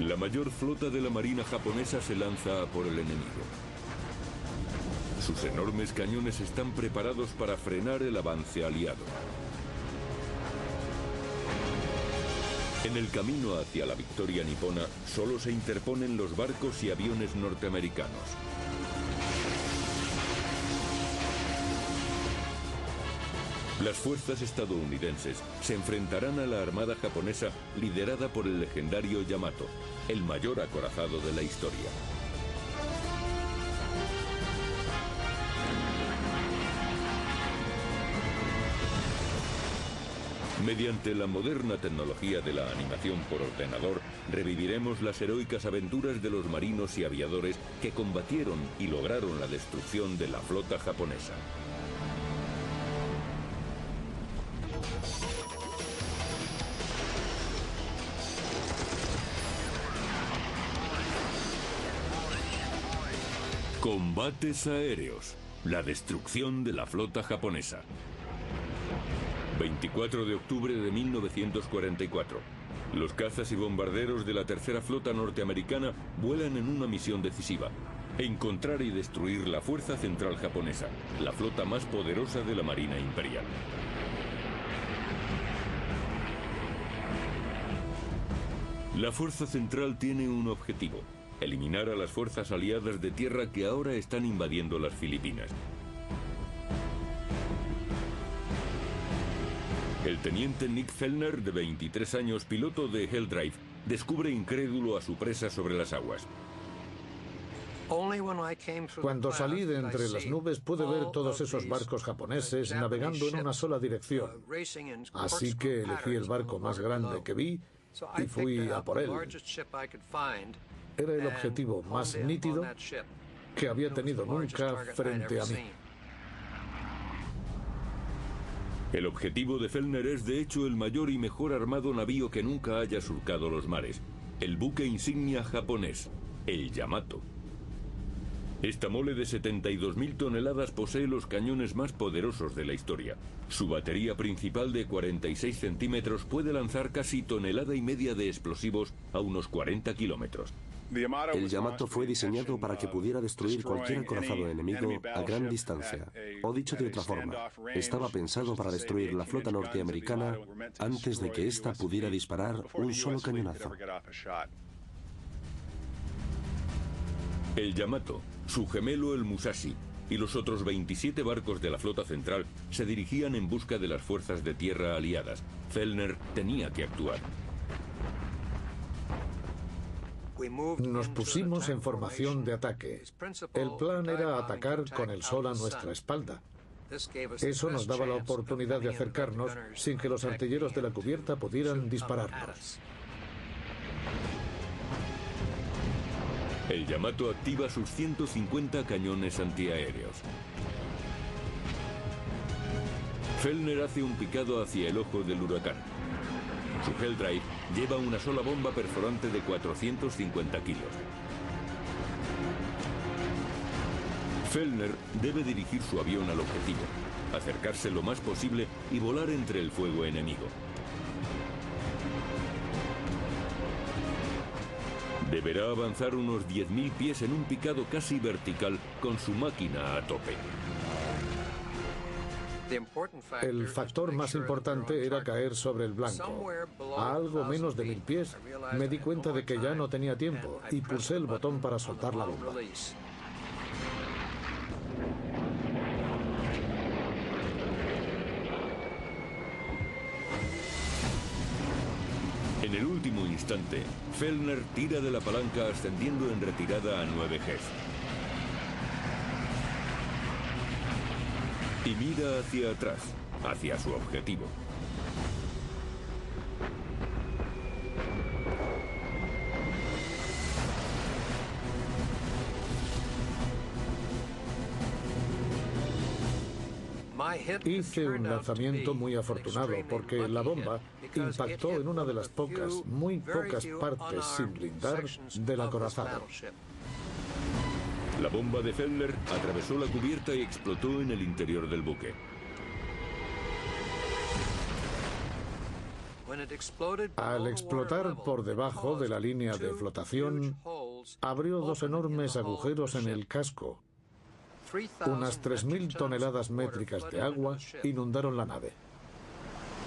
La mayor flota de la marina japonesa se lanza a por el enemigo. Sus enormes cañones están preparados para frenar el avance aliado. En el camino hacia la victoria nipona, solo se interponen los barcos y aviones norteamericanos. Las fuerzas estadounidenses se enfrentarán a la armada japonesa liderada por el legendario Yamato, el mayor acorazado de la historia. Mediante la moderna tecnología de la animación por ordenador, reviviremos las heroicas aventuras de los marinos y aviadores que combatieron y lograron la destrucción de la flota japonesa. Combates aéreos. La destrucción de la flota japonesa. 24 de octubre de 1944. Los cazas y bombarderos de la tercera flota norteamericana vuelan en una misión decisiva: encontrar y destruir la fuerza central japonesa, la flota más poderosa de la Marina Imperial. La fuerza central tiene un objetivo: eliminar a las fuerzas aliadas de tierra que ahora están invadiendo las Filipinas. El teniente Nick Fellner, de 23 años, piloto de Hell Drive, descubre incrédulo a su presa sobre las aguas. Cuando salí de entre las nubes pude ver todos esos barcos japoneses navegando en una sola dirección. Así que elegí el barco más grande que vi y fui a por él. Era el objetivo más nítido que había tenido nunca frente a mí. El objetivo de Fellner es de hecho el mayor y mejor armado navío que nunca haya surcado los mares: el buque insignia japonés, el Yamato. Esta mole de 72.000 toneladas posee los cañones más poderosos de la historia. Su batería principal de 46 centímetros puede lanzar casi 1,5 toneladas de explosivos a unos 40 kilómetros. El Yamato fue diseñado para que pudiera destruir cualquier acorazado enemigo a gran distancia. O dicho de otra forma, estaba pensado para destruir la flota norteamericana antes de que ésta pudiera disparar un solo cañonazo. El Yamato, su gemelo el Musashi y los otros 27 barcos de la flota central se dirigían en busca de las fuerzas de tierra aliadas. Fellner tenía que actuar. Nos pusimos en formación de ataque. El plan era atacar con el sol a nuestra espalda. Eso nos daba la oportunidad de acercarnos sin que los artilleros de la cubierta pudieran dispararnos. El Yamato activa sus 150 cañones antiaéreos. Fellner hace un picado hacia el ojo del huracán. Su Hell Drive lleva una sola bomba perforante de 450 kilos. Fellner debe dirigir su avión al objetivo, acercarse lo más posible y volar entre el fuego enemigo. Deberá avanzar unos 10.000 pies en un picado casi vertical con su máquina a tope. El factor más importante era caer sobre el blanco. A algo menos de 1.000 pies me di cuenta de que ya no tenía tiempo y pulsé el botón para soltar la bomba. En el último instante, Fellner tira de la palanca ascendiendo en retirada a 9 Gs. Y mira hacia atrás, hacia su objetivo. Hice un lanzamiento muy afortunado porque la bomba impactó en una de las pocas, muy pocas partes sin blindar del acorazado. La bomba de Fellner atravesó la cubierta y explotó en el interior del buque. Al explotar por debajo de la línea de flotación, abrió dos enormes agujeros en el casco. Unas 3.000 toneladas métricas de agua inundaron la nave.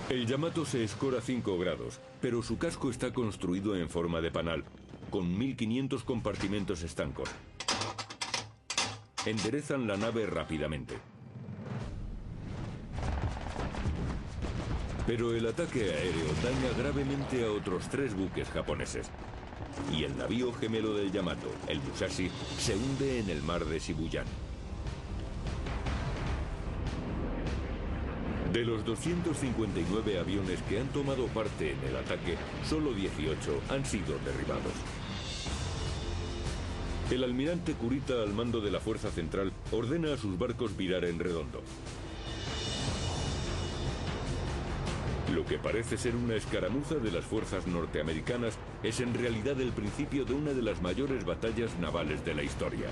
El Yamato se escora 5 grados, pero su casco está construido en forma de panal, con 1.500 compartimentos estancos. Enderezan la nave rápidamente. Pero el ataque aéreo daña gravemente a otros 3 buques japoneses. Y el navío gemelo del Yamato, el Musashi, se hunde en el mar de Shibuyan. De los 259 aviones que han tomado parte en el ataque, solo 18 han sido derribados. El almirante Kurita, al mando de la Fuerza Central, ordena a sus barcos virar en redondo. Lo que parece ser una escaramuza de las fuerzas norteamericanas es en realidad el principio de una de las mayores batallas navales de la historia.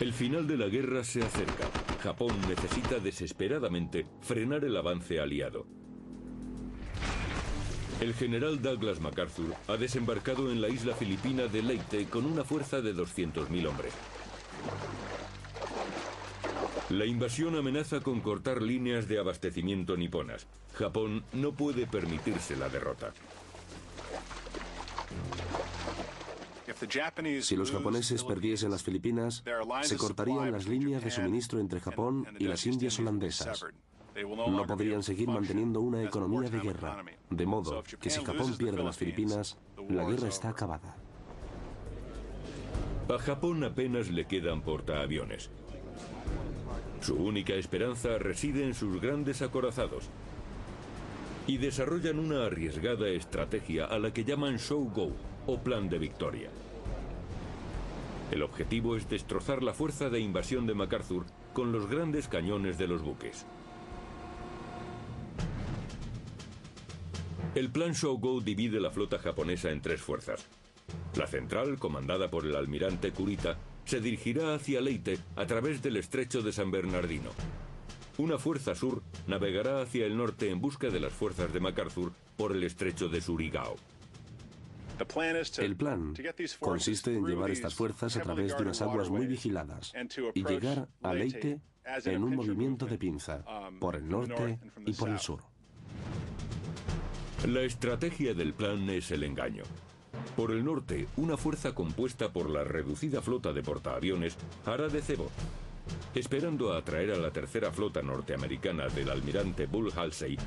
El final de la guerra se acerca. Japón necesita desesperadamente frenar el avance aliado. El general Douglas MacArthur ha desembarcado en la isla filipina de Leyte con una fuerza de 200.000 hombres. La invasión amenaza con cortar líneas de abastecimiento niponas. Japón no puede permitirse la derrota. Si los japoneses perdiesen las Filipinas, se cortarían las líneas de suministro entre Japón y las Indias holandesas. No podrían seguir manteniendo una economía de guerra, de modo que si Japón pierde las Filipinas, la guerra está acabada. A Japón apenas le quedan portaaviones. Su única esperanza reside en sus grandes acorazados. Y desarrollan una arriesgada estrategia a la que llaman Show-Go, o Plan de Victoria. El objetivo es destrozar la fuerza de invasión de MacArthur con los grandes cañones de los buques. El Plan Show-Go divide la flota japonesa en 3 fuerzas. La central, comandada por el almirante Kurita, se dirigirá hacia Leyte a través del estrecho de San Bernardino. Una fuerza sur navegará hacia el norte en busca de las fuerzas de MacArthur por el estrecho de Surigao. El plan consiste en llevar estas fuerzas a través de unas aguas muy vigiladas y llegar a Leyte en un movimiento de pinza, por el norte y por el sur. La estrategia del plan es el engaño. Por el norte, una fuerza compuesta por la reducida flota de portaaviones hará de cebo, esperando a atraer a la tercera flota norteamericana del almirante Bull Halsey,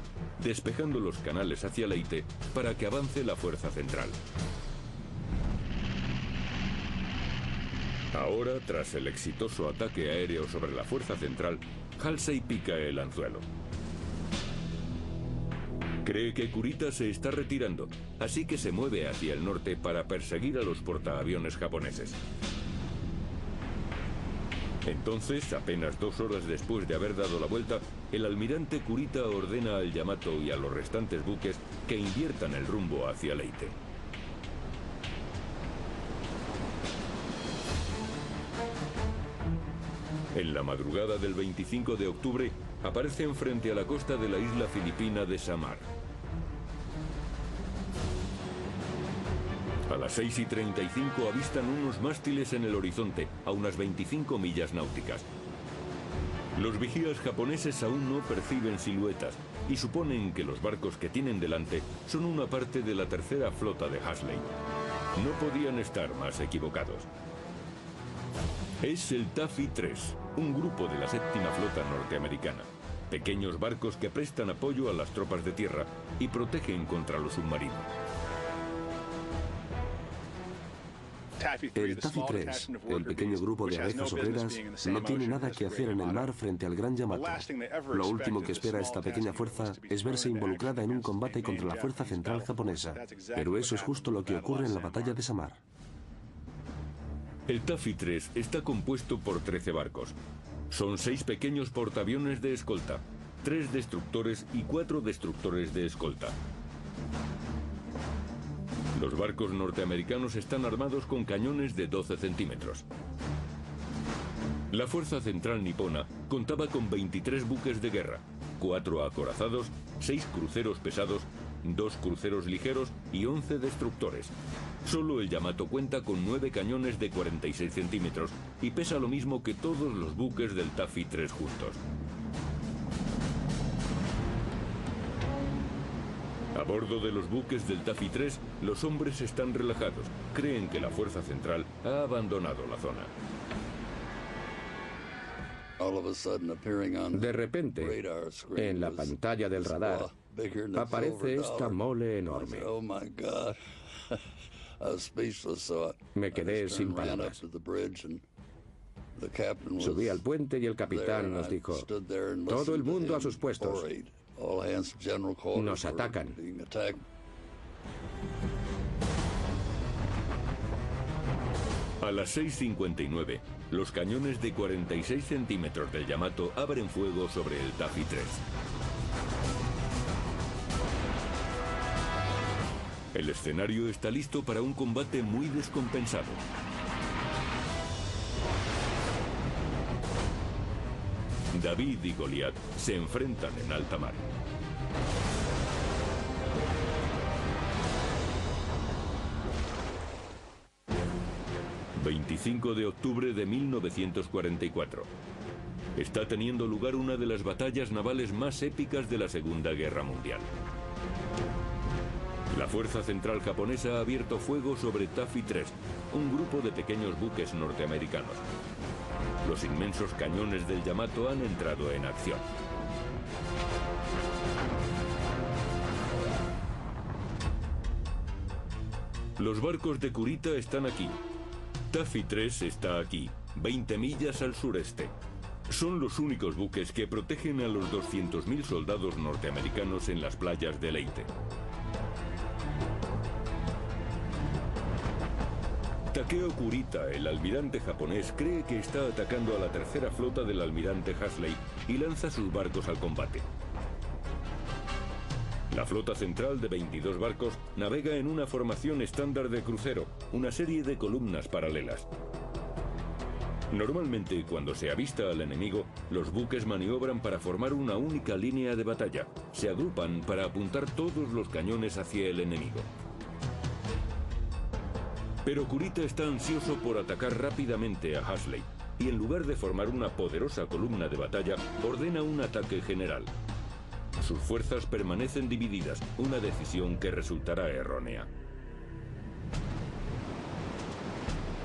despejando los canales hacia Leyte para que avance la fuerza central. Ahora, tras el exitoso ataque aéreo sobre la fuerza central, Halsey pica el anzuelo. Cree que Kurita se está retirando, así que se mueve hacia el norte para perseguir a los portaaviones japoneses. Entonces, apenas 2 horas después de haber dado la vuelta, el almirante Kurita ordena al Yamato y a los restantes buques que inviertan el rumbo hacia Leyte. En la madrugada del 25 de octubre, aparecen frente a la costa de la isla filipina de Samar. A las 6:35 avistan unos mástiles en el horizonte, a unas 25 millas náuticas. Los vigías japoneses aún no perciben siluetas y suponen que los barcos que tienen delante son una parte de la tercera flota de Halsey. No podían estar más equivocados. Es el Taffy 3, un grupo de la séptima flota norteamericana. Pequeños barcos que prestan apoyo a las tropas de tierra y protegen contra los submarinos. El Taffy 3, el pequeño grupo de abejas obreras, no tiene nada que hacer en el mar frente al Gran Yamato. Lo último que espera esta pequeña fuerza es verse involucrada en un combate contra la fuerza central japonesa. Pero eso es justo lo que ocurre en la batalla de Samar. El Taffy 3 está compuesto por 13 barcos. Son 6 pequeños portaaviones de escolta, 3 destructores y 4 destructores de escolta. Los barcos norteamericanos están armados con cañones de 12 centímetros. La Fuerza Central Nipona contaba con 23 buques de guerra, 4 acorazados, 6 cruceros pesados, 2 cruceros ligeros y 11 destructores. Solo el Yamato cuenta con 9 cañones de 46 centímetros y pesa lo mismo que todos los buques del Taffy 3 juntos. A bordo de los buques del Taffy 3, los hombres están relajados. Creen que la Fuerza Central ha abandonado la zona. De repente, en la pantalla del radar, aparece esta mole enorme. Me quedé sin palabras. Subí al puente y el capitán nos dijo: todo el mundo a sus puestos. Nos atacan. A las 6:59, los cañones de 46 centímetros del Yamato abren fuego sobre el Taffy 3. El escenario está listo para un combate muy descompensado. David y Goliat se enfrentan en alta mar. ...25 de octubre de 1944... está teniendo lugar una de las batallas navales más épicas de la Segunda Guerra Mundial. La Fuerza Central japonesa ha abierto fuego sobre Taffy 3, un grupo de pequeños buques norteamericanos. Los inmensos cañones del Yamato han entrado en acción. Los barcos de Kurita están aquí. Taffy 3 está aquí, 20 millas al sureste. Son los únicos buques que protegen a los 200.000 soldados norteamericanos en las playas de Leyte. Takeo Kurita, el almirante japonés, cree que está atacando a la tercera flota del almirante Hasley y lanza sus barcos al combate. La flota central de 22 barcos navega en una formación estándar de crucero, una serie de columnas paralelas. Normalmente, cuando se avista al enemigo, los buques maniobran para formar una única línea de batalla. Se agrupan para apuntar todos los cañones hacia el enemigo. Pero Kurita está ansioso por atacar rápidamente a Hasley y en lugar de formar una poderosa columna de batalla, ordena un ataque general. Sus fuerzas permanecen divididas, una decisión que resultará errónea.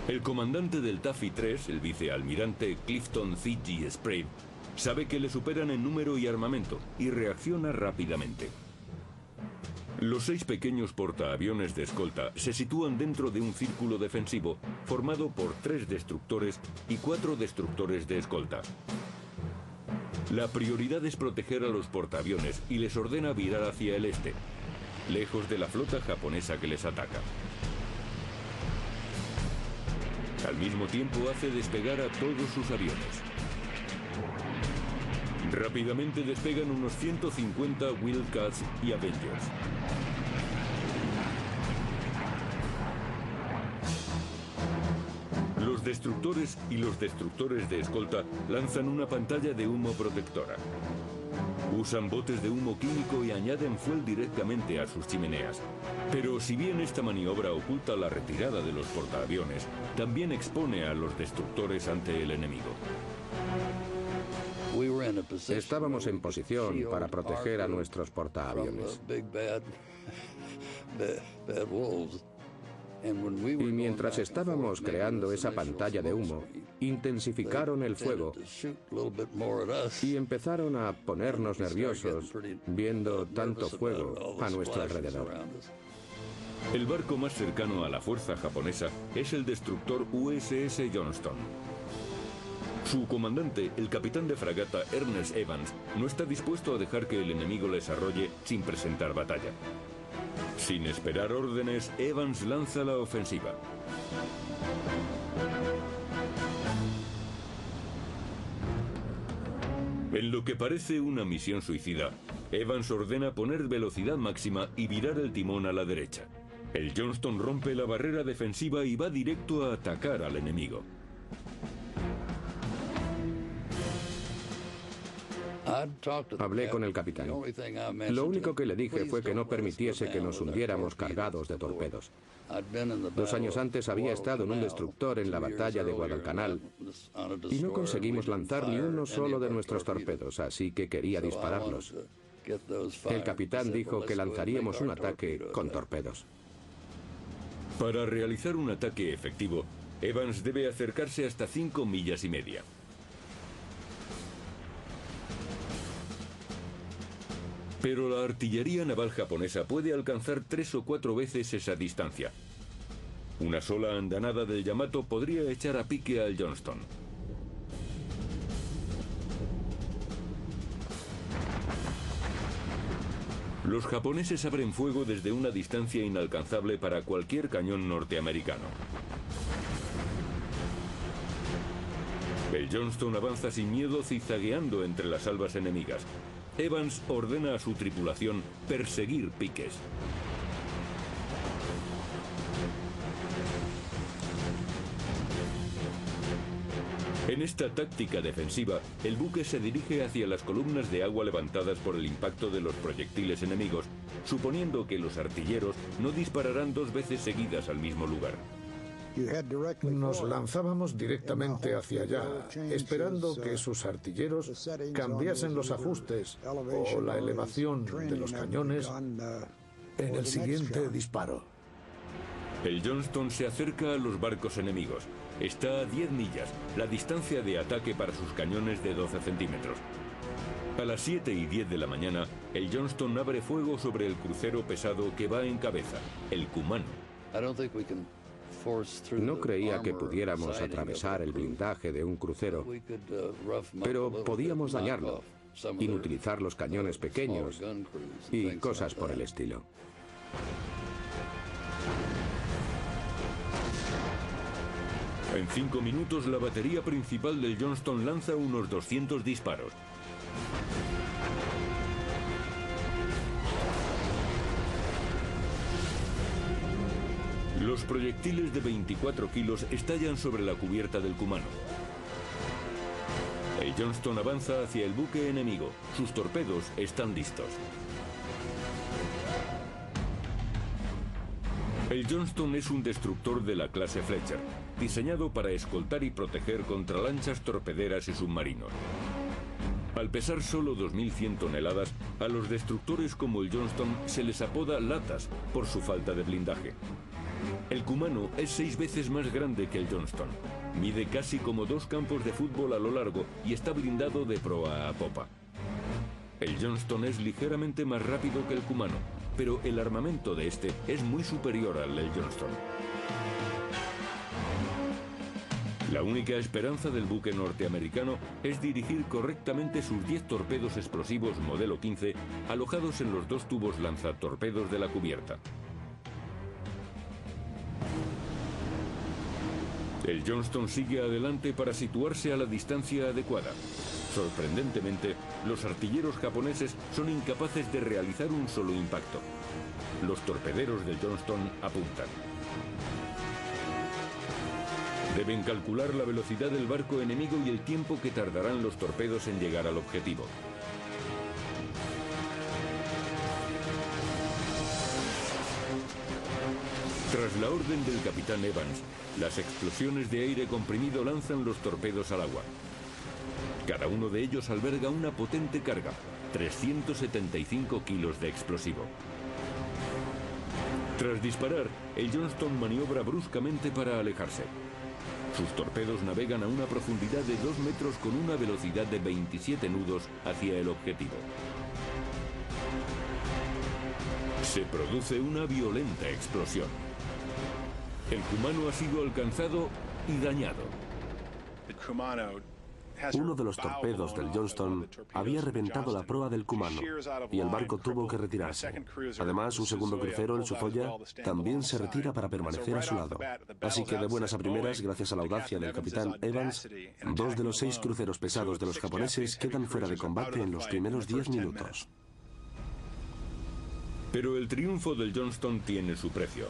El comandante del Taffy 3, el vicealmirante Clifton C.G. Sprague, sabe que le superan en número y armamento y reacciona rápidamente. Los 6 pequeños portaaviones de escolta se sitúan dentro de un círculo defensivo formado por 3 destructores y 4 destructores de escolta. La prioridad es proteger a los portaaviones y les ordena virar hacia el este, lejos de la flota japonesa que les ataca. Al mismo tiempo hace despegar a todos sus aviones. Rápidamente despegan unos 150 Wildcats y Avengers. Los destructores y los destructores de escolta lanzan una pantalla de humo protectora. Usan botes de humo químico y añaden fuel directamente a sus chimeneas. Pero si bien esta maniobra oculta la retirada de los portaaviones, también expone a los destructores ante el enemigo. Estábamos en posición para proteger a nuestros portaaviones. Y mientras estábamos creando esa pantalla de humo, intensificaron el fuego y empezaron a ponernos nerviosos viendo tanto fuego a nuestro alrededor. El barco más cercano a la fuerza japonesa es el destructor USS Johnston. Su comandante, el capitán de fragata Ernest Evans, no está dispuesto a dejar que el enemigo les arrolle sin presentar batalla. Sin esperar órdenes, Evans lanza la ofensiva. En lo que parece una misión suicida, Evans ordena poner velocidad máxima y virar el timón a la derecha. El Johnston rompe la barrera defensiva y va directo a atacar al enemigo. Hablé con el capitán. Lo único que le dije fue que no permitiese que nos hundiéramos cargados de torpedos. 2 años antes había estado en un destructor en la batalla de Guadalcanal y no conseguimos lanzar ni uno solo de nuestros torpedos, así que quería dispararlos. El capitán dijo que lanzaríamos un ataque con torpedos. Para realizar un ataque efectivo, Evans debe acercarse hasta 5,5 millas. Pero la artillería naval japonesa puede alcanzar 3 o 4 veces esa distancia. Una sola andanada del Yamato podría echar a pique al Johnston. Los japoneses abren fuego desde una distancia inalcanzable para cualquier cañón norteamericano. El Johnston avanza sin miedo zigzagueando entre las albas enemigas. Evans ordena a su tripulación perseguir piques. En esta táctica defensiva, el buque se dirige hacia las columnas de agua levantadas por el impacto de los proyectiles enemigos, suponiendo que los artilleros no dispararán 2 veces seguidas al mismo lugar. Nos lanzábamos directamente hacia allá, esperando que sus artilleros cambiasen los ajustes o la elevación de los cañones en el siguiente disparo. El Johnston se acerca a los barcos enemigos. Está a 10 millas, la distancia de ataque para sus cañones de 12 centímetros. A las 7:10 de la mañana, el Johnston abre fuego sobre el crucero pesado que va en cabeza, el Kumano. No creía que pudiéramos atravesar el blindaje de un crucero, pero podíamos dañarlo, inutilizar los cañones pequeños y cosas por el estilo. En 5 minutos, la batería principal del Johnston lanza unos 200 disparos. Los proyectiles de 24 kilos estallan sobre la cubierta del Kumano. El Johnston avanza hacia el buque enemigo. Sus torpedos están listos. El Johnston es un destructor de la clase Fletcher, diseñado para escoltar y proteger contra lanchas torpederas y submarinos. Al pesar solo 2.100 toneladas, a los destructores como el Johnston se les apoda latas por su falta de blindaje. El Kumano es 6 veces más grande que el Johnston. Mide casi como 2 campos de fútbol a lo largo y está blindado de proa a popa. El Johnston es ligeramente más rápido que el Kumano, pero el armamento de este es muy superior al del Johnston. La única esperanza del buque norteamericano es dirigir correctamente sus 10 torpedos explosivos modelo 15 alojados en los 2 tubos lanzatorpedos de la cubierta. El Johnston sigue adelante para situarse a la distancia adecuada. Sorprendentemente, los artilleros japoneses son incapaces de realizar un solo impacto. Los torpederos del Johnston apuntan. Deben calcular la velocidad del barco enemigo y el tiempo que tardarán los torpedos en llegar al objetivo. Tras la orden del capitán Evans, las explosiones de aire comprimido lanzan los torpedos al agua. Cada uno de ellos alberga una potente carga, 375 kilos de explosivo. Tras disparar, el Johnston maniobra bruscamente para alejarse. Sus torpedos navegan a una profundidad de 2 metros con una velocidad de 27 nudos hacia el objetivo. Se produce una violenta explosión. El Kumano ha sido alcanzado y dañado. Uno de los torpedos del Johnston había reventado la proa del Kumano y el barco tuvo que retirarse. Además, un segundo crucero, el Suzoya, también se retira para permanecer a su lado. Así que de buenas a primeras, gracias a la audacia del capitán Evans, 2 de los 6 cruceros pesados de los japoneses quedan fuera de combate en los primeros 10 minutos. Pero el triunfo del Johnston tiene su precio.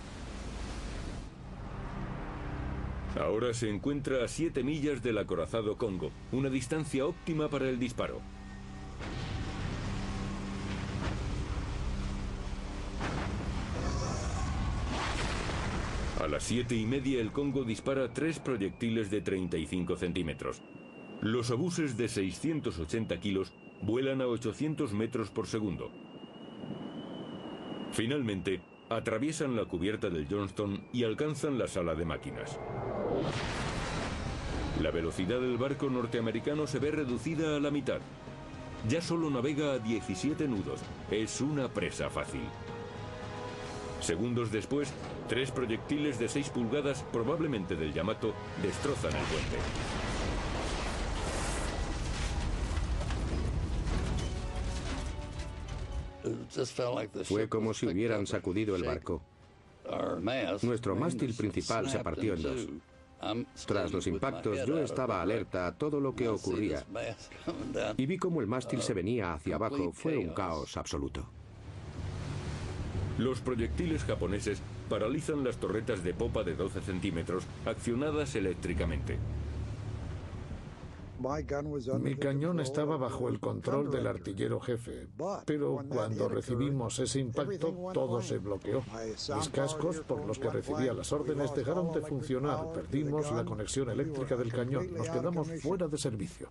Ahora se encuentra a 7 millas del acorazado Congo, una distancia óptima para el disparo. A las 7:30 el Congo dispara 3 proyectiles de 35 centímetros. Los obuses de 680 kilos vuelan a 800 metros por segundo. Finalmente, atraviesan la cubierta del Johnston y alcanzan la sala de máquinas. La velocidad del barco norteamericano se ve reducida a la mitad. Ya solo navega a 17 nudos. Es una presa fácil. Segundos después, 3 proyectiles de 6 pulgadas, probablemente del Yamato, destrozan el puente. Fue como si hubieran sacudido el barco. Nuestro mástil principal se partió en dos. Tras los impactos, yo estaba alerta a todo lo que ocurría y vi cómo el mástil se venía hacia abajo. Fue un caos absoluto. Los proyectiles japoneses paralizan las torretas de popa de 12 centímetros accionadas eléctricamente. Mi cañón estaba bajo el control del artillero jefe, pero cuando recibimos ese impacto, todo se bloqueó. Mis cascos, por los que recibía las órdenes, dejaron de funcionar. Perdimos la conexión eléctrica del cañón. Nos quedamos fuera de servicio.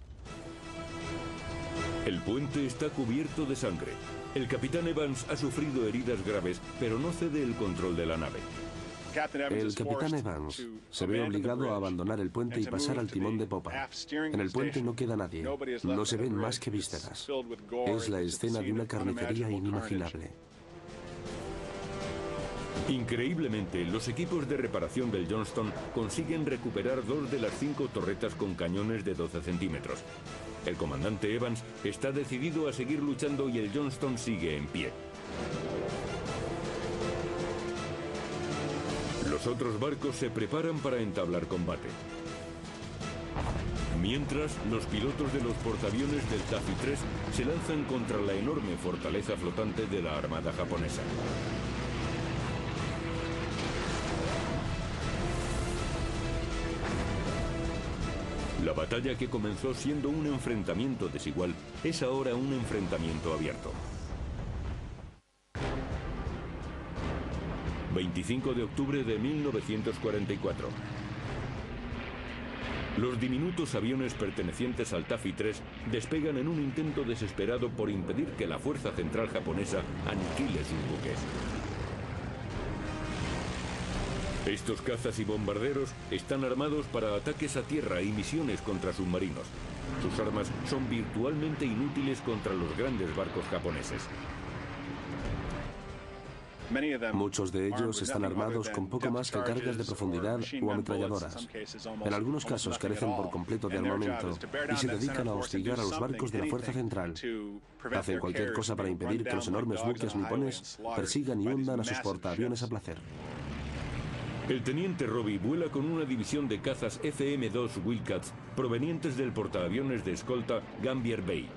El puente está cubierto de sangre. El capitán Evans ha sufrido heridas graves, pero no cede el control de la nave. El capitán Evans se ve obligado a abandonar el puente y pasar al timón de popa. En el puente no queda nadie. No se ven más que vísceras. Es la escena de una carnicería inimaginable. Increíblemente, los equipos de reparación del Johnston consiguen recuperar 2 de las 5 torretas con cañones de 12 centímetros. El comandante Evans está decidido a seguir luchando y el Johnston sigue en pie. Los otros barcos se preparan para entablar combate. Mientras, los pilotos de los portaaviones del Taffy 3 se lanzan contra la enorme fortaleza flotante de la armada japonesa. La batalla que comenzó siendo un enfrentamiento desigual es ahora un enfrentamiento abierto. 25 de octubre de 1944. Los diminutos aviones pertenecientes al Taffy 3 despegan en un intento desesperado por impedir que la fuerza central japonesa aniquile sus buques. Estos cazas y bombarderos están armados para ataques a tierra y misiones contra submarinos. Sus armas son virtualmente inútiles contra los grandes barcos japoneses. Muchos de ellos están armados con poco más que cargas de profundidad o ametralladoras. En algunos casos carecen por completo de armamento y se dedican a hostigar a los barcos de la fuerza central. Hacen cualquier cosa para impedir que los enormes buques nipones persigan y hundan a sus portaaviones a placer. El teniente Robbie vuela con una división de cazas FM-2 Wildcats provenientes del portaaviones de escolta Gambier Bay.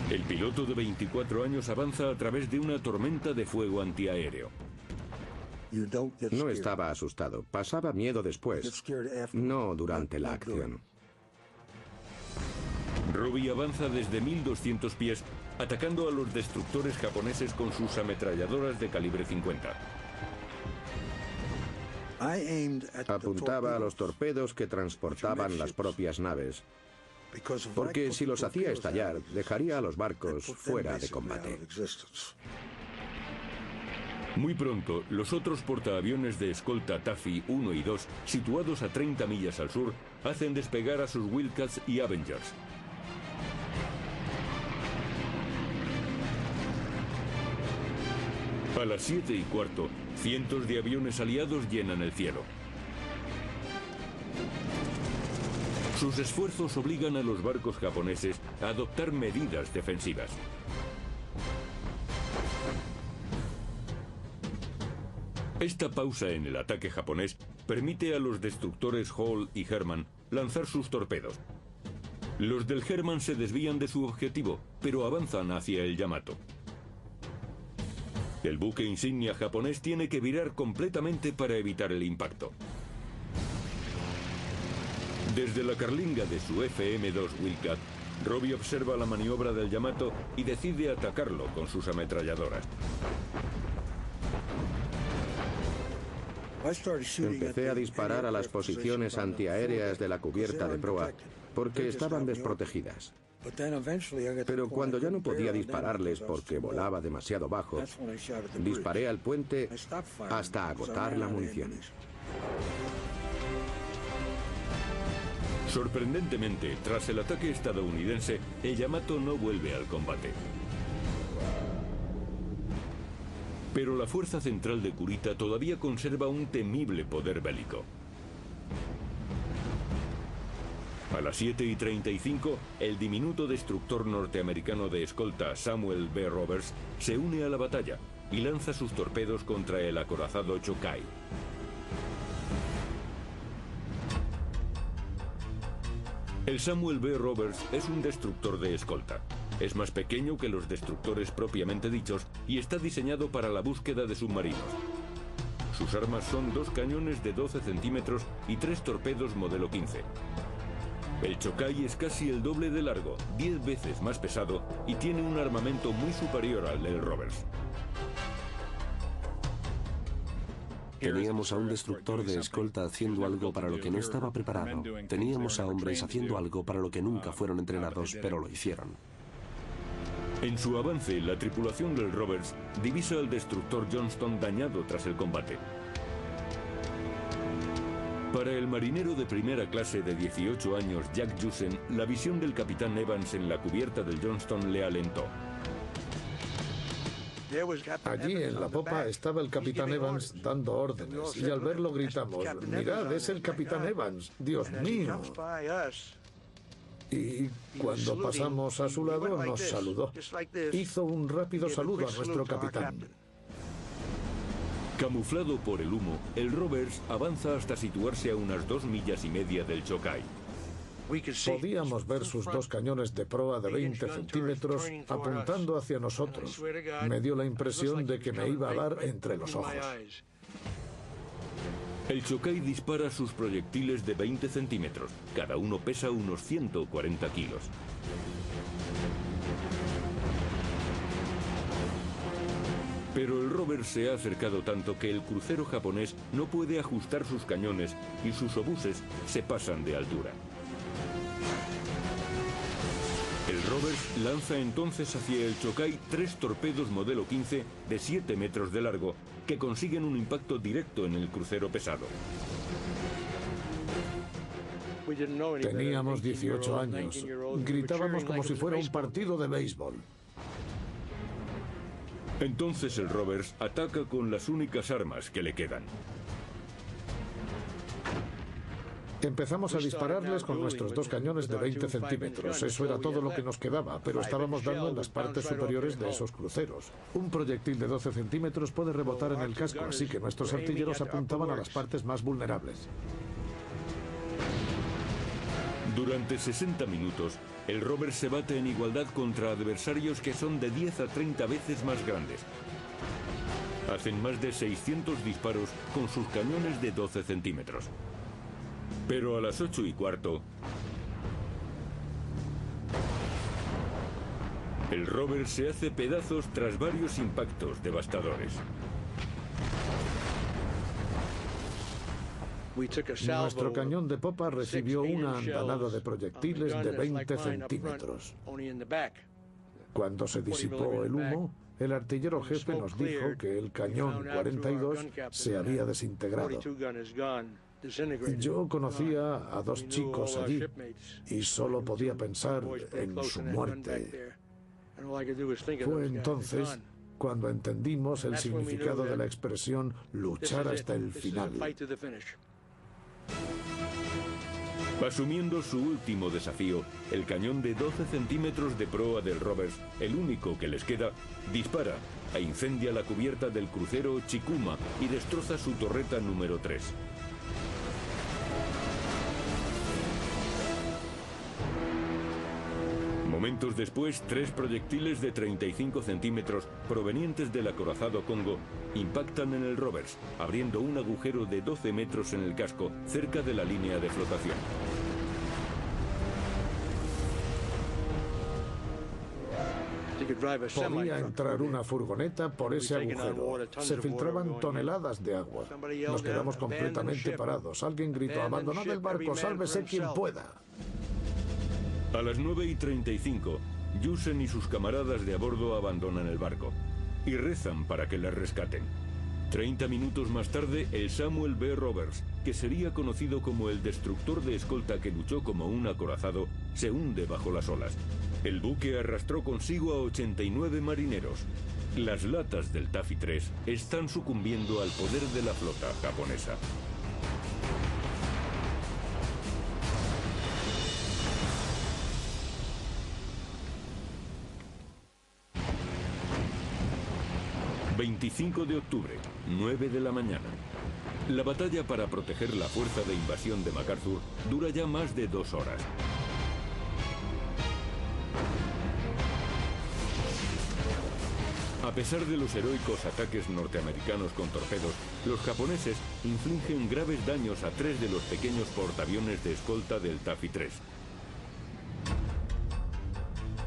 El piloto de 24 años avanza a través de una tormenta de fuego antiaéreo. No estaba asustado, pasaba miedo después, no durante la acción. Robbie avanza desde 1200 pies, atacando a los destructores japoneses con sus ametralladoras de calibre 50. Apuntaba a los torpedos que transportaban las propias naves, porque si los hacía estallar, dejaría a los barcos fuera de combate. Muy pronto, los otros portaaviones de escolta Taffy 1 y 2, situados a 30 millas al sur, hacen despegar a sus Wildcats y Avengers. A las 7:15, cientos de aviones aliados llenan el cielo. Sus esfuerzos obligan a los barcos japoneses a adoptar medidas defensivas. Esta pausa en el ataque japonés permite a los destructores Hall y Herman lanzar sus torpedos. Los del Herman se desvían de su objetivo, pero avanzan hacia el Yamato. El buque insignia japonés tiene que virar completamente para evitar el impacto. Desde la carlinga de su FM-2 Wildcat, Robbie observa la maniobra del Yamato y decide atacarlo con sus ametralladoras. Empecé a disparar a las posiciones antiaéreas de la cubierta de proa porque estaban desprotegidas. Pero cuando ya no podía dispararles porque volaba demasiado bajo, disparé al puente hasta agotar la munición. Sorprendentemente, tras el ataque estadounidense, el Yamato no vuelve al combate. Pero la fuerza central de Kurita todavía conserva un temible poder bélico. A las 7:35, el diminuto destructor norteamericano de escolta Samuel B. Roberts se une a la batalla y lanza sus torpedos contra el acorazado Chokai. El Samuel B. Roberts es un destructor de escolta. Es más pequeño que los destructores propiamente dichos y está diseñado para la búsqueda de submarinos. Sus armas son 2 cañones de 12 centímetros y 3 torpedos modelo 15. El Chokai es casi el doble de largo, 10 veces más pesado y tiene un armamento muy superior al del Roberts. Teníamos a un destructor de escolta haciendo algo para lo que no estaba preparado. Teníamos a hombres haciendo algo para lo que nunca fueron entrenados, pero lo hicieron. En su avance, la tripulación del Roberts divisa al destructor Johnston dañado tras el combate. Para el marinero de primera clase de 18 años, Jack Jusen, la visión del capitán Evans en la cubierta del Johnston le alentó. Allí en la popa estaba el capitán Evans dando órdenes y al verlo gritamos: «Mirad, es el capitán Evans, Dios mío». Y cuando pasamos a su lado nos saludó. Hizo un rápido saludo a nuestro capitán. Camuflado por el humo, el Roberts avanza hasta situarse a unas 2,5 millas del Chokai. Podíamos ver sus 2 cañones de proa de 20 centímetros apuntando hacia nosotros. Me dio la impresión de que me iba a dar entre los ojos. El Chokai dispara sus proyectiles de 20 centímetros. Cada uno pesa unos 140 kilos. Pero el Roberts se ha acercado tanto que el crucero japonés no puede ajustar sus cañones y sus obuses se pasan de altura. El Roberts lanza entonces hacia el Chokai 3 torpedos modelo 15 de 7 metros de largo que consiguen un impacto directo en el crucero pesado. Teníamos 18 años. Gritábamos como si fuera un partido de béisbol. Entonces el Roberts ataca con las únicas armas que le quedan. Empezamos a dispararles con nuestros 2 cañones de 20 centímetros. Eso era todo lo que nos quedaba, pero estábamos dando en las partes superiores de esos cruceros. Un proyectil de 12 centímetros puede rebotar en el casco, así que nuestros artilleros apuntaban a las partes más vulnerables. Durante 60 minutos, el Roberts se bate en igualdad contra adversarios que son de 10 a 30 veces más grandes. Hacen más de 600 disparos con sus cañones de 12 centímetros. Pero a las 8:15, el Roberts se hace pedazos tras varios impactos devastadores. Nuestro cañón de popa recibió una andanada de proyectiles de 20 centímetros. Cuando se disipó el humo, el artillero jefe nos dijo que el cañón 42 se había desintegrado. Yo conocía a 2 chicos allí y solo podía pensar en su muerte. Fue entonces cuando entendimos el significado de la expresión luchar hasta el final. Asumiendo su último desafío, el cañón de 12 centímetros de proa del Roberts, el único que les queda, dispara e incendia la cubierta del crucero Chikuma y destroza su torreta número 3. Momentos después, 3 proyectiles de 35 centímetros provenientes del acorazado Congo impactan en el Roberts, abriendo un agujero de 12 metros en el casco cerca de la línea de flotación. Podía entrar una furgoneta por ese agujero. Se filtraban toneladas de agua. Nos quedamos completamente parados. Alguien gritó: «Abandonad el barco, sálvese quien pueda». A las 9:35, Yusen y sus camaradas de a bordo abandonan el barco y rezan para que les rescaten. 30 minutos más tarde, el Samuel B. Roberts, que sería conocido como el destructor de escolta que luchó como un acorazado, se hunde bajo las olas. El buque arrastró consigo a 89 marineros. Las latas del Taffy 3 están sucumbiendo al poder de la flota japonesa. ...25 de octubre, 9 de la mañana. La batalla para proteger la fuerza de invasión de MacArthur dura ya más de 2 horas. A pesar de los heroicos ataques norteamericanos con torpedos, los japoneses infligen graves daños a 3 de los pequeños portaaviones de escolta del Taffy 3.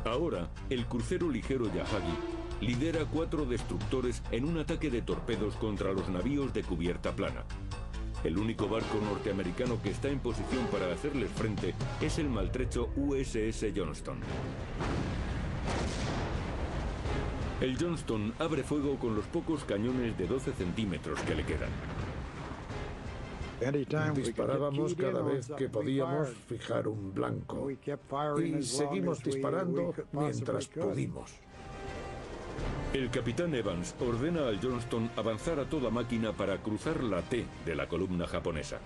Ahora, el crucero ligero Yahagi lidera 4 destructores en un ataque de torpedos contra los navíos de cubierta plana. El único barco norteamericano que está en posición para hacerles frente es el maltrecho USS Johnston. El Johnston abre fuego con los pocos cañones de 12 centímetros que le quedan. Disparábamos cada vez que podíamos fijar un blanco y seguimos disparando mientras pudimos. El capitán Evans ordena al Johnston avanzar a toda máquina para cruzar la T de la columna japonesa.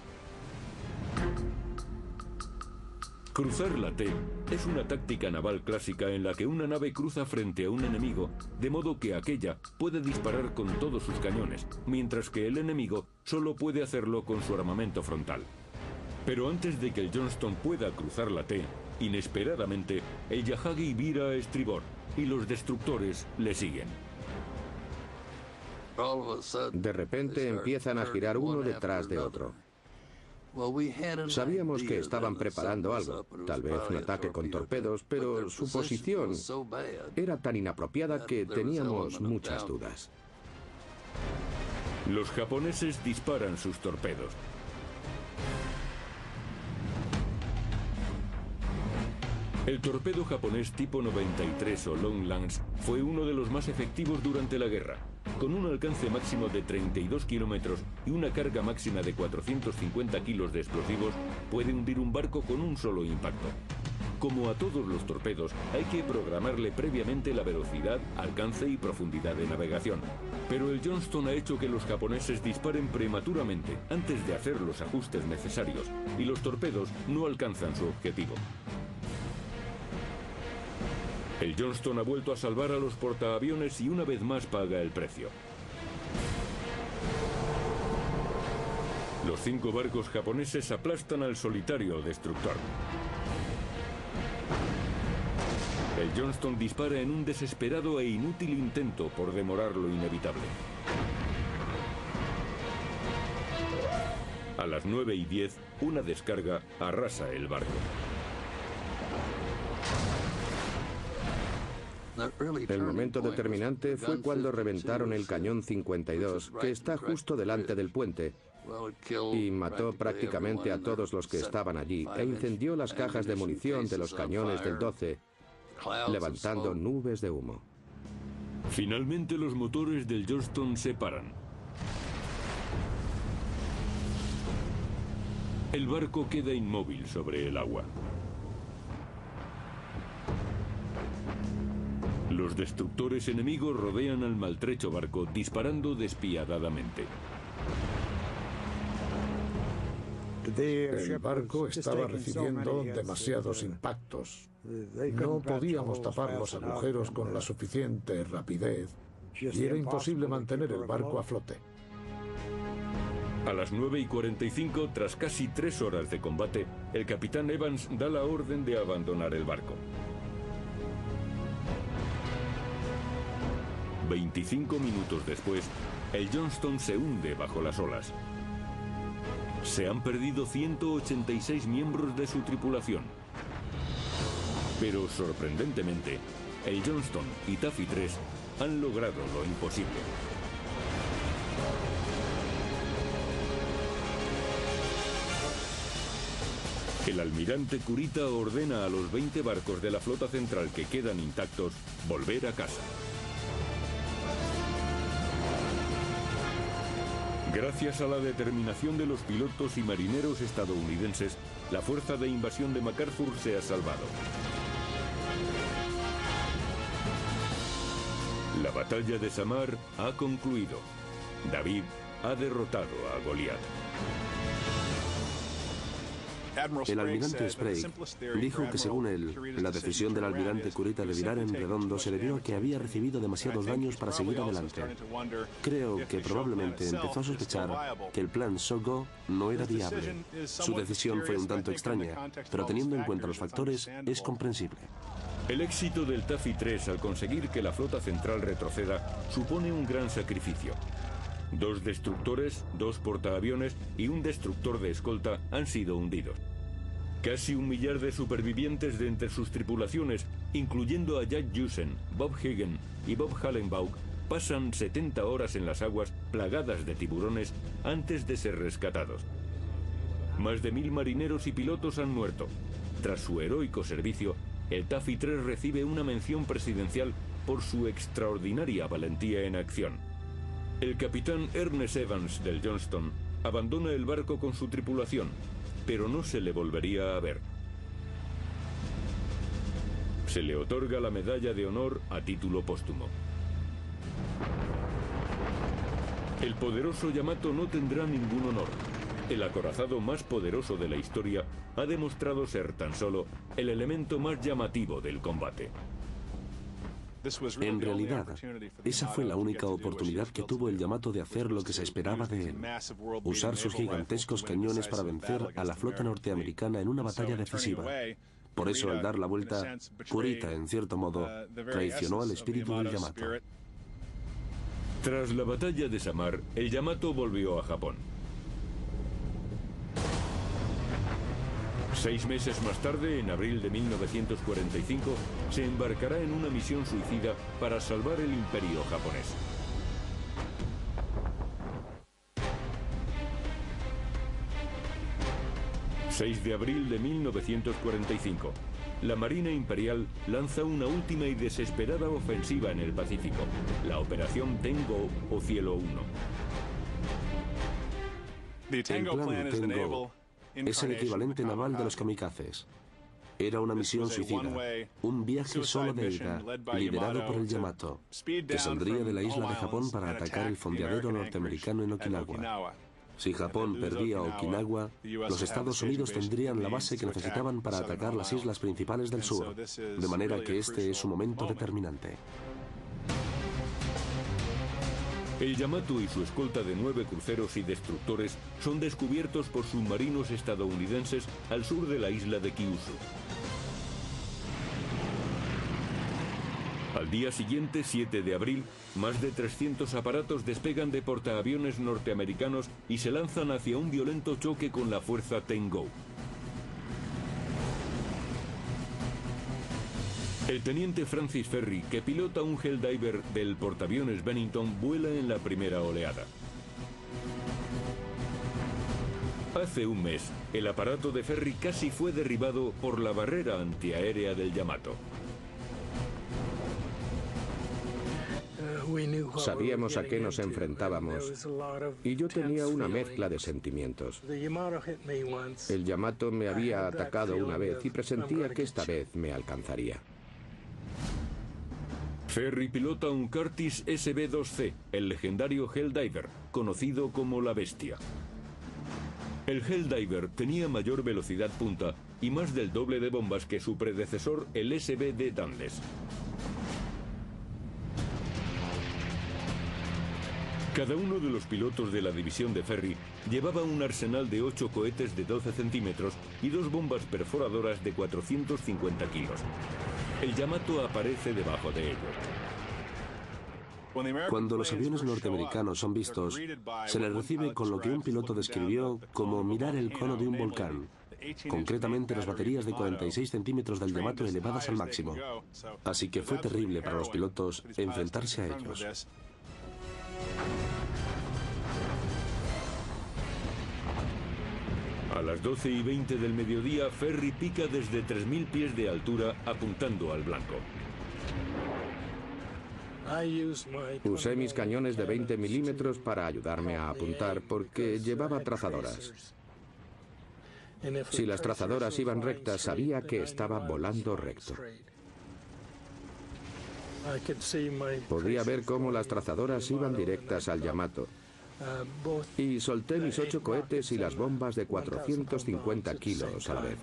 Cruzar la T es una táctica naval clásica en la que una nave cruza frente a un enemigo, de modo que aquella puede disparar con todos sus cañones, mientras que el enemigo solo puede hacerlo con su armamento frontal. Pero antes de que el Johnston pueda cruzar la T, inesperadamente, el Yahagi vira a estribor y los destructores le siguen. De repente empiezan a girar uno detrás de otro. Sabíamos que estaban preparando algo, tal vez un ataque con torpedos, pero su posición era tan inapropiada que teníamos muchas dudas. Los japoneses disparan sus torpedos. El torpedo japonés tipo 93 o Long Lance fue uno de los más efectivos durante la guerra. Con un alcance máximo de 32 kilómetros y una carga máxima de 450 kilos de explosivos, puede hundir un barco con un solo impacto. Como a todos los torpedos, hay que programarle previamente la velocidad, alcance y profundidad de navegación. Pero el Johnston ha hecho que los japoneses disparen prematuramente, antes de hacer los ajustes necesarios, y los torpedos no alcanzan su objetivo. El Johnston ha vuelto a salvar a los portaaviones y una vez más paga el precio. Los 5 barcos japoneses aplastan al solitario destructor. El Johnston dispara en un desesperado e inútil intento por demorar lo inevitable. A las 9:10, una descarga arrasa el barco. El momento determinante fue cuando reventaron el cañón 52, que está justo delante del puente, y mató prácticamente a todos los que estaban allí, e incendió las cajas de munición de los cañones del 12, levantando nubes de humo. Finalmente los motores del Johnston se paran. El barco queda inmóvil sobre el agua. Los destructores enemigos rodean al maltrecho barco disparando despiadadamente. El barco estaba recibiendo demasiados impactos. No podíamos tapar los agujeros con la suficiente rapidez y era imposible mantener el barco a flote. A las 9:45, tras casi 3 horas de combate, el capitán Evans da la orden de abandonar el barco. 25 minutos después, el Johnston se hunde bajo las olas. Se han perdido 186 miembros de su tripulación. Pero, sorprendentemente, el Johnston y Taffy 3 han logrado lo imposible. El almirante Kurita ordena a los 20 barcos de la flota central que quedan intactos volver a casa. Gracias a la determinación de los pilotos y marineros estadounidenses, la fuerza de invasión de MacArthur se ha salvado. La batalla de Samar ha concluido. David ha derrotado a Goliat. El almirante Sprague dijo que según él, la decisión del almirante Kurita de virar en redondo se debió a que había recibido demasiados daños para seguir adelante. Creo que probablemente empezó a sospechar que el plan So-Go no era viable. Su decisión fue un tanto extraña, pero teniendo en cuenta los factores, es comprensible. El éxito del Taffy 3 al conseguir que la flota central retroceda supone un gran sacrificio. 2 destructores, 2 portaaviones y un destructor de escolta han sido hundidos. Casi 1 millar de supervivientes de entre sus tripulaciones, incluyendo a Jack Jusen, Bob Hagen y Bob Hallenbaugh, pasan 70 horas en las aguas plagadas de tiburones antes de ser rescatados. Más de 1000 marineros y pilotos han muerto. Tras su heroico servicio, el Taffy 3 recibe una mención presidencial por su extraordinaria valentía en acción. El capitán Ernest Evans del Johnston abandona el barco con su tripulación, pero no se le volvería a ver. Se le otorga la medalla de honor a título póstumo. El poderoso Yamato no tendrá ningún honor. El acorazado más poderoso de la historia ha demostrado ser tan solo el elemento más llamativo del combate. En realidad, esa fue la única oportunidad que tuvo el Yamato de hacer lo que se esperaba de él: usar sus gigantescos cañones para vencer a la flota norteamericana en una batalla decisiva. Por eso, al dar la vuelta, Kurita, en cierto modo, traicionó al espíritu del Yamato. Tras la batalla de Samar, el Yamato volvió a Japón. 6 meses más tarde, en abril de 1945, se embarcará en una misión suicida para salvar el imperio japonés. ...6 de abril de 1945... la Marina Imperial lanza una última y desesperada ofensiva en el Pacífico... la Operación Tengo o Cielo 1. El plan Tengo es el equivalente naval de los kamikazes. Era una misión suicida, un viaje solo de ida, liderado por el Yamato, que saldría de la isla de Japón para atacar el fondeadero norteamericano en Okinawa. Si Japón perdía Okinawa, los Estados Unidos tendrían la base que necesitaban para atacar las islas principales del sur, de manera que este es un momento determinante. El Yamato y su escolta de 9 cruceros y destructores son descubiertos por submarinos estadounidenses al sur de la isla de Kyushu. Al día siguiente, 7 de abril, más de 300 aparatos despegan de portaaviones norteamericanos y se lanzan hacia un violento choque con la fuerza Tengo. El teniente Francis Ferry, que pilota un Helldiver del portaaviones Bennington, vuela en la primera oleada. Hace un mes, el aparato de Ferry casi fue derribado por la barrera antiaérea del Yamato. Sabíamos a qué nos enfrentábamos y yo tenía una mezcla de sentimientos. El Yamato me había atacado una vez y presentía que esta vez me alcanzaría. Ferry pilota un Curtiss SB-2C, el legendario Helldiver, conocido como la Bestia. El Helldiver tenía mayor velocidad punta y más del doble de bombas que su predecesor, el SB-D Dundas. Cada uno de los pilotos de la división de Ferry llevaba un arsenal de 8 cohetes de 12 centímetros y 2 bombas perforadoras de 450 kilos. El Yamato aparece debajo de ellos. Cuando los aviones norteamericanos son vistos, se les recibe con lo que un piloto describió como mirar el cono de un volcán, concretamente las baterías de 46 centímetros del Yamato elevadas al máximo. Así que fue terrible para los pilotos enfrentarse a ellos. A las 12:20 del mediodía, Ferry pica desde 3.000 pies de altura apuntando al blanco. Usé mis cañones de 20 milímetros para ayudarme a apuntar porque llevaba trazadoras. Si las trazadoras iban rectas, sabía que estaba volando recto. Podía ver cómo las trazadoras iban directas al Yamato. Y solté mis 8 cohetes y las bombas de 450 kilos a la vez.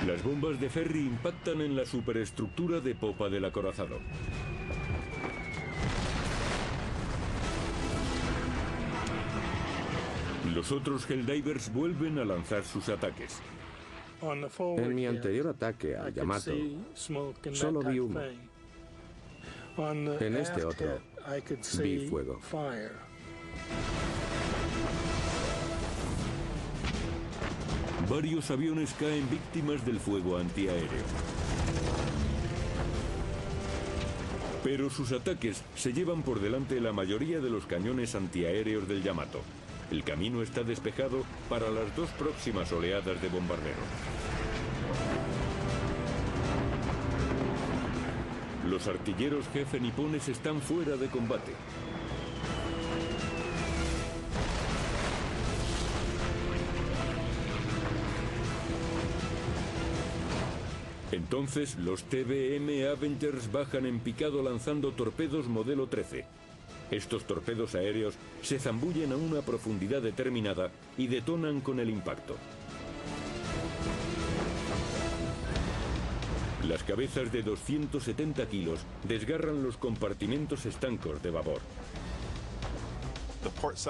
Las bombas de Ferry impactan en la superestructura de popa del acorazado. Los otros Helldivers vuelven a lanzar sus ataques. En mi anterior ataque al Yamato, solo vi humo. En este otro, vi fuego. Varios aviones caen víctimas del fuego antiaéreo. Pero sus ataques se llevan por delante la mayoría de los cañones antiaéreos del Yamato. El camino está despejado para las 2 próximas oleadas de bombardeo. Los artilleros jefe nipones están fuera de combate. Entonces, los TBM Avengers bajan en picado lanzando torpedos modelo 13. Estos torpedos aéreos se zambullen a una profundidad determinada y detonan con el impacto. Las cabezas de 270 kilos desgarran los compartimentos estancos de babor.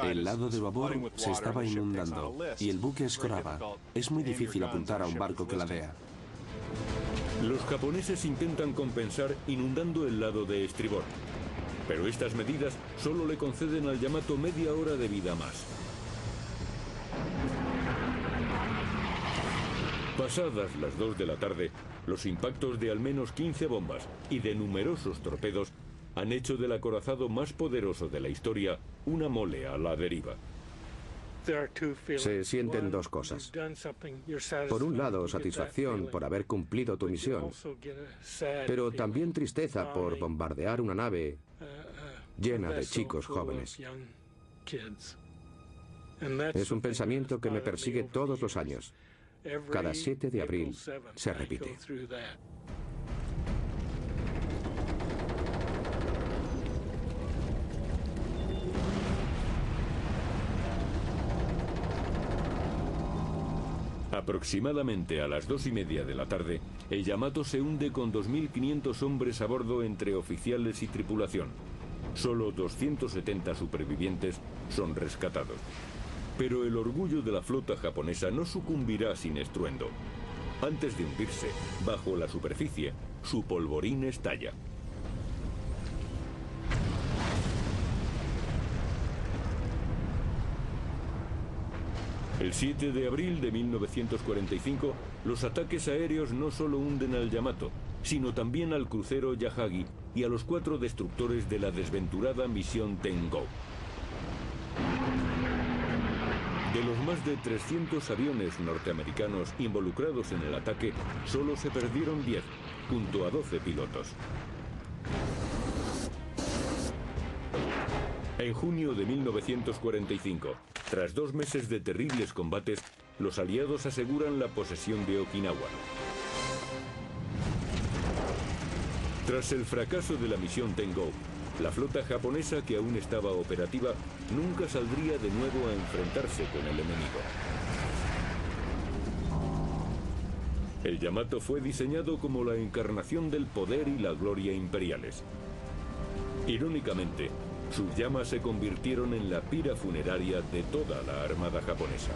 El lado de babor se estaba inundando y el buque escoraba. Es muy difícil apuntar a un barco que ladea. Los japoneses intentan compensar inundando el lado de estribor, pero estas medidas solo le conceden al Yamato media hora de vida más. Pasadas las 2 de la tarde, los impactos de al menos 15 bombas y de numerosos torpedos han hecho del acorazado más poderoso de la historia una mole a la deriva. Se sienten 2 cosas. Por un lado, satisfacción por haber cumplido tu misión, pero también tristeza por bombardear una nave llena de chicos jóvenes. Es un pensamiento que me persigue todos los años. Cada 7 de abril se repite. Aproximadamente a las 2:30 de la tarde, el Yamato se hunde con 2.500 hombres a bordo entre oficiales y tripulación. Solo 270 supervivientes son rescatados. Pero el orgullo de la flota japonesa no sucumbirá sin estruendo. Antes de hundirse, bajo la superficie, su polvorín estalla. El 7 de abril de 1945, los ataques aéreos no solo hunden al Yamato, sino también al crucero Yahagi y a los 4 destructores de la desventurada misión Tengo. De los más de 300 aviones norteamericanos involucrados en el ataque, solo se perdieron 10, junto a 12 pilotos. En junio de 1945, tras 2 meses de terribles combates, los aliados aseguran la posesión de Okinawa. Tras el fracaso de la misión Tengo, la flota japonesa, que aún estaba operativa, nunca saldría de nuevo a enfrentarse con el enemigo. El Yamato fue diseñado como la encarnación del poder y la gloria imperiales. Irónicamente, sus llamas se convirtieron en la pira funeraria de toda la armada japonesa.